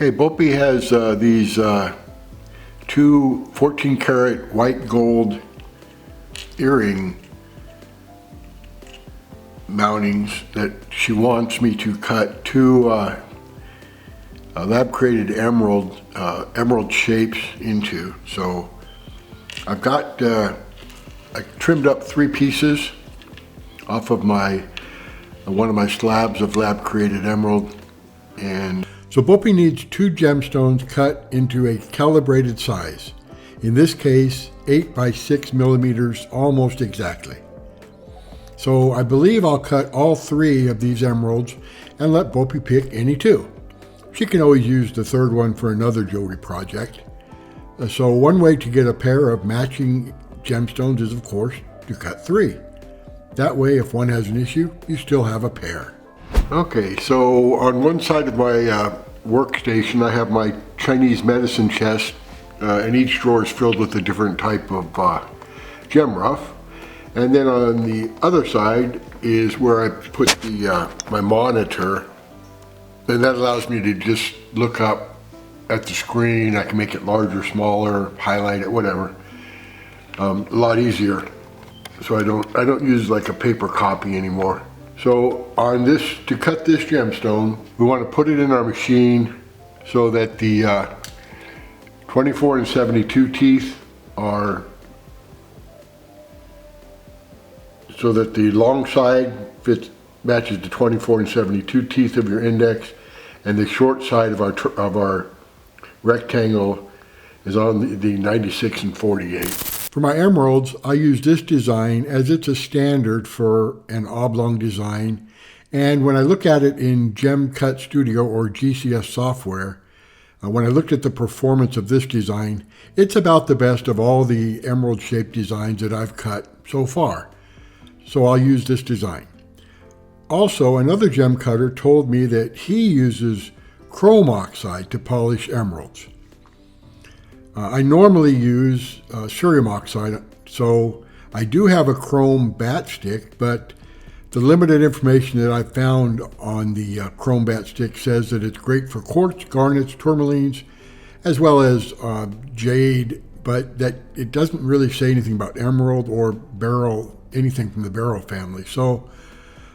Okay, BOPIE has these two 14 karat white gold earring mountings that she wants me to cut two lab created emerald shapes into. So I've got I trimmed up 3 pieces off of my one of my slabs of lab created emerald. And so BOPIE needs 2 gemstones cut into a calibrated size. In this case, 8 by 6 millimeters, almost exactly. So I believe I'll cut all 3 of these emeralds and let BOPIE pick any 2. She can always use the 3rd one for another jewelry project. So one way to get a pair of matching gemstones is, of course, to cut 3. That way, if one has an issue, you still have a pair. Okay, so on one side of my workstation, I have my Chinese medicine chest, and each drawer is filled with a different type of gem rough. And then on the other side is where I put the my monitor, and that allows me to just look up at the screen. I can make it larger, smaller, highlight it, whatever. A lot easier. So I don't use like a paper copy anymore. So on this, to cut this gemstone, we want to put it in our machine so that the 24 and 72 teeth are, so that the long side matches the 24 and 72 teeth of your index, and the short side of our rectangle is on the 96 and 48. For my emeralds, I use this design as it's a standard for an oblong design, and when I look at it in Gem Cut Studio or GCS software, when I looked at the performance of this design, it's about the best of all the emerald shaped designs that I've cut so far. So I'll use this design. Also, another gem cutter told me that he uses chrome oxide to polish emeralds. I normally use cerium oxide, so I do have a chrome bat stick, but the limited information that I found on the chrome bat stick says that it's great for quartz, garnets, tourmalines, as well as jade, but that it doesn't really say anything about emerald or beryl, anything from the beryl family. So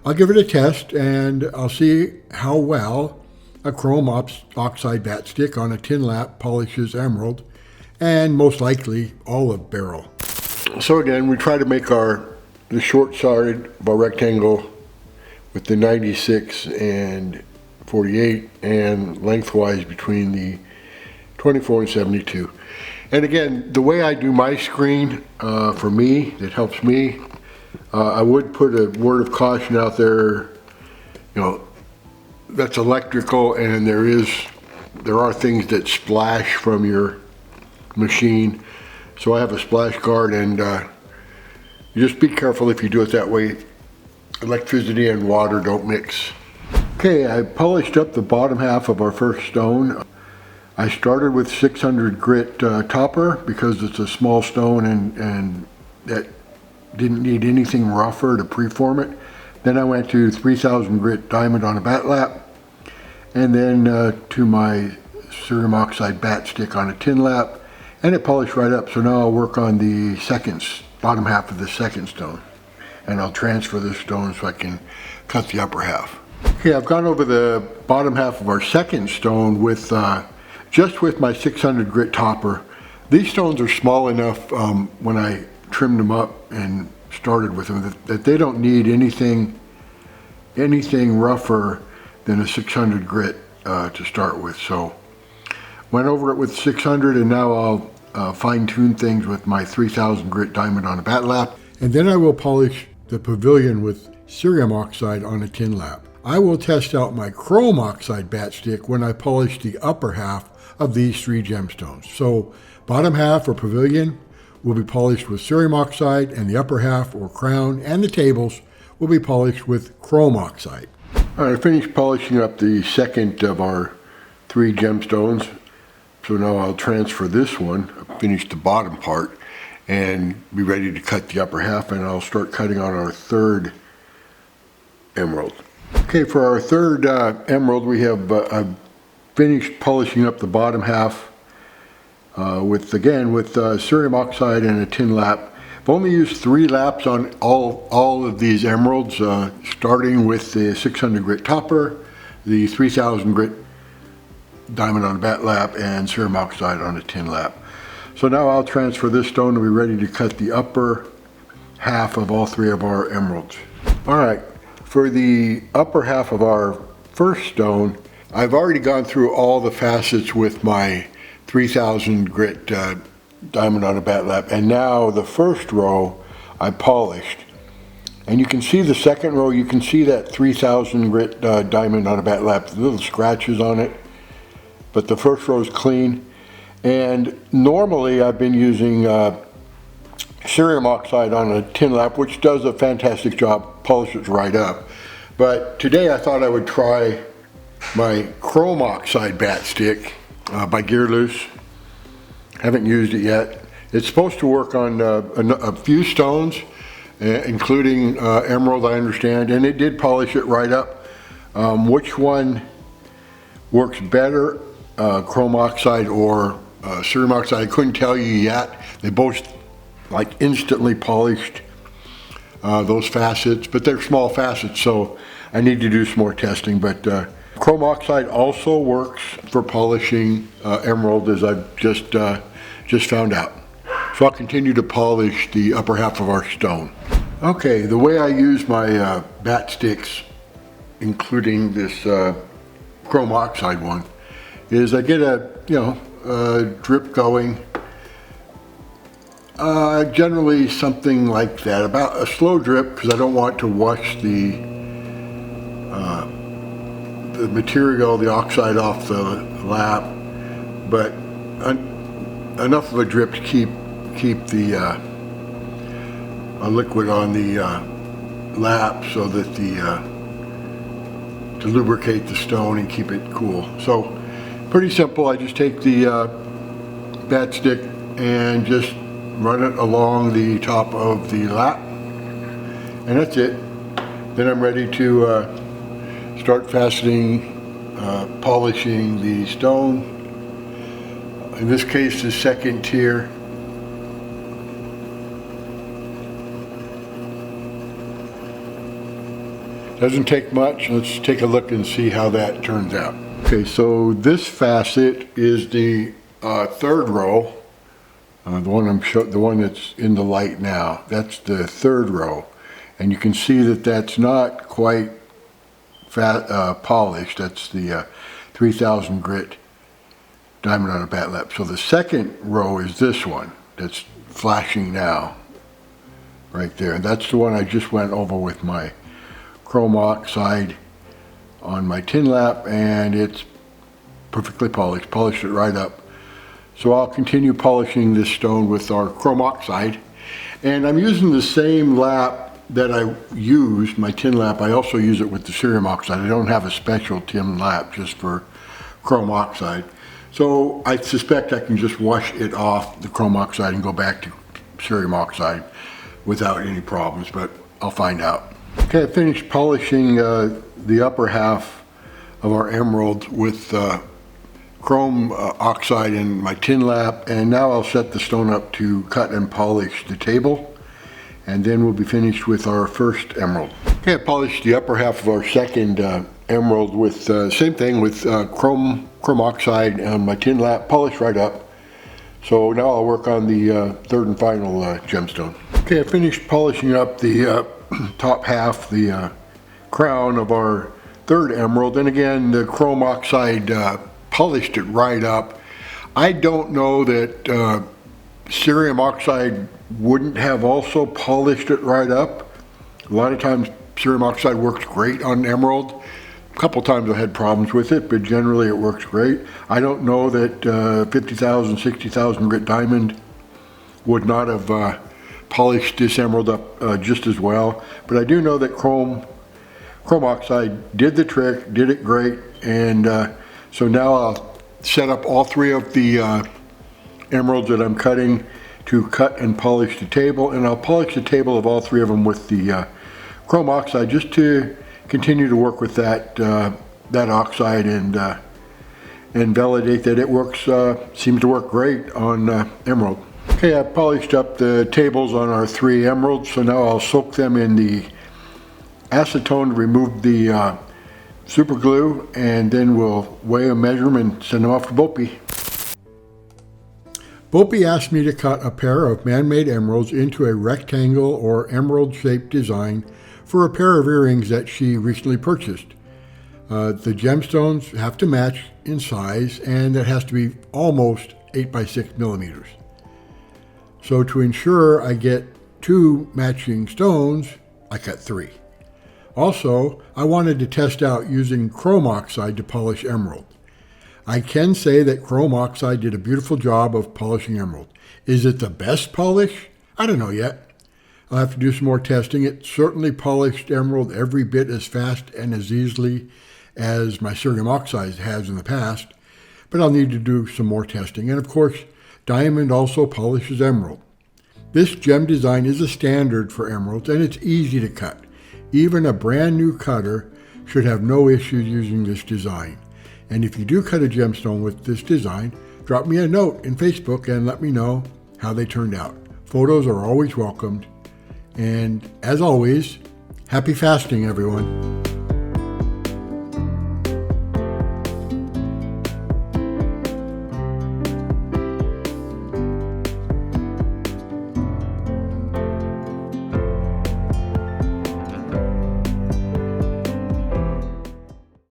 I'll give it a test and I'll see how well a chrome oxide bat stick on a tin lap polishes emerald, and most likely all of beryl. So again, we try to make the short side of our rectangle with the 96 and 48, and lengthwise between the 24 and 72. And again, the way I do my screen, for me, that helps me, I would put a word of caution out there, that's electrical, and there are things that splash from your machine. So I have a splash guard, and you just be careful if you do it that way. Electricity and water don't mix. Okay, I polished up the bottom half of our first stone. I started with 600 grit topper because it's a small stone and that didn't need anything rougher to preform it. Then I went to 3000 grit diamond on a bat lap, and then to my cerium oxide bat stick on a tin lap, and it polished right up. So now I'll work on the bottom half of the second stone, and I'll transfer this stone so I can cut the upper half. Okay, I've gone over the bottom half of our second stone with just with my 600 grit topper. These stones are small enough when I trimmed them up and started with them that they don't need anything rougher than a 600 grit to start with. So went over it with 600, and now I'll fine-tune things with my 3000 grit diamond on a bat lap. And then I will polish the pavilion with cerium oxide on a tin lap. I will test out my chrome oxide bat stick when I polish the upper half of these 3 gemstones. So bottom half or pavilion will be polished with cerium oxide, and the upper half or crown and the tables will be polished with chrome oxide. All right, I finished polishing up the second of our 3 gemstones. So now I'll transfer this one, finish the bottom part, and be ready to cut the upper half, and I'll start cutting on our 3rd emerald. Okay, for our 3rd emerald, we have finished polishing up the bottom half with cerium oxide and a tin lap. I've only used 3 laps on all of these emeralds, starting with the 600 grit topper, the 3000 grit diamond on a bat lap, and cerium oxide on a tin lap. So now I'll transfer this stone and be ready to cut the upper half of all 3 of our emeralds. All right, for the upper half of our first stone, I've already gone through all the facets with my 3000 grit diamond on a bat lap, and now the first row I polished. And you can see the second row, you can see that 3000 grit diamond on a bat lap, the little scratches on it, but the first row is clean. And normally I've been using cerium oxide on a tin lap, which does a fantastic job, polishes right up. But today I thought I would try my chrome oxide bat stick by Gear Loose. Haven't used it yet. It's supposed to work on a few stones, including emerald, I understand, and it did polish it right up. Which one works better, chrome oxide or cerium oxide, I couldn't tell you yet. They both like instantly polished those facets, but they're small facets, so I need to do some more testing. But chrome oxide also works for polishing emerald, as I've just found out. So I'll continue to polish the upper half of our stone. Okay, the way I use my bat sticks, including this chrome oxide one, is I get a drip going. Generally something like that, about a slow drip, because I don't want to wash the material, the oxide, off the lap, but enough of a drip to keep the liquid on the lap, so that to lubricate the stone and keep it cool. So pretty simple. I just take the bat stick and just run it along the top of the lap, and that's it. Then I'm ready to start faceting, polishing the stone. In this case, the second tier. Doesn't take much. Let's take a look and see how that turns out. Okay, so this facet is the third row. The one that's in the light now. That's the third row, and you can see that that's not quite polished. That's the 3000 grit diamond on a bat lap. So the second row is this one that's flashing now, right there. And that's the one I just went over with my chrome oxide on my tin lap, and it's perfectly polished it right up. So I'll continue polishing this stone with our chrome oxide, and I'm using the same lap that I used, my tin lap. I also use it with the cerium oxide. I don't have a special tin lap just for chrome oxide. So I suspect I can just wash it off, the chrome oxide, and go back to cerium oxide without any problems, but I'll find out. Okay, I finished polishing the upper half of our emerald with chrome oxide in my tin lap, and now I'll set the stone up to cut and polish the table, and then we'll be finished with our first emerald. Okay, I polished the upper half of our second emerald with same thing, with chrome oxide on my tin lap, polished right up. So now I'll work on the third and final gemstone. Okay, I finished polishing up the top half, the crown of our third emerald, and again the chrome oxide polished it right up. I don't know that cerium oxide wouldn't have also polished it right up. A lot of times cerium oxide works great on emerald. A couple times I had problems with it, but generally it works great. I don't know that 50,000, 60,000 grit diamond would not have polished this emerald up just as well, but I do know that chrome oxide did the trick, did it great, and so now I'll set up all 3 of the emeralds that I'm cutting to cut and polish the table, and I'll polish the table of all 3 of them with the chrome oxide, just to continue to work with that oxide and and validate that it works, seems to work great on emerald. Okay, I polished up the tables on our 3 emeralds, so now I'll soak them in the acetone to remove the super glue, and then we'll weigh them, measure them, and send them off to BOPIE. BOPIE asked me to cut a pair of man-made emeralds into a rectangle or emerald-shaped design for a pair of earrings that she recently purchased. The gemstones have to match in size, and that has to be almost 8 by 6 millimeters. So to ensure I get 2 matching stones, I cut 3. Also, I wanted to test out using chrome oxide to polish emerald. I can say that chrome oxide did a beautiful job of polishing emerald. Is it the best polish? I don't know yet. I'll have to do some more testing. It certainly polished emerald every bit as fast and as easily as my cerium oxide has in the past, but I'll need to do some more testing. And of course, diamond also polishes emerald. This gem design is a standard for emeralds, and it's easy to cut. Even a brand new cutter should have no issues using this design. And if you do cut a gemstone with this design, drop me a note in Facebook and let me know how they turned out. Photos are always welcomed. And as always, happy fasting, everyone.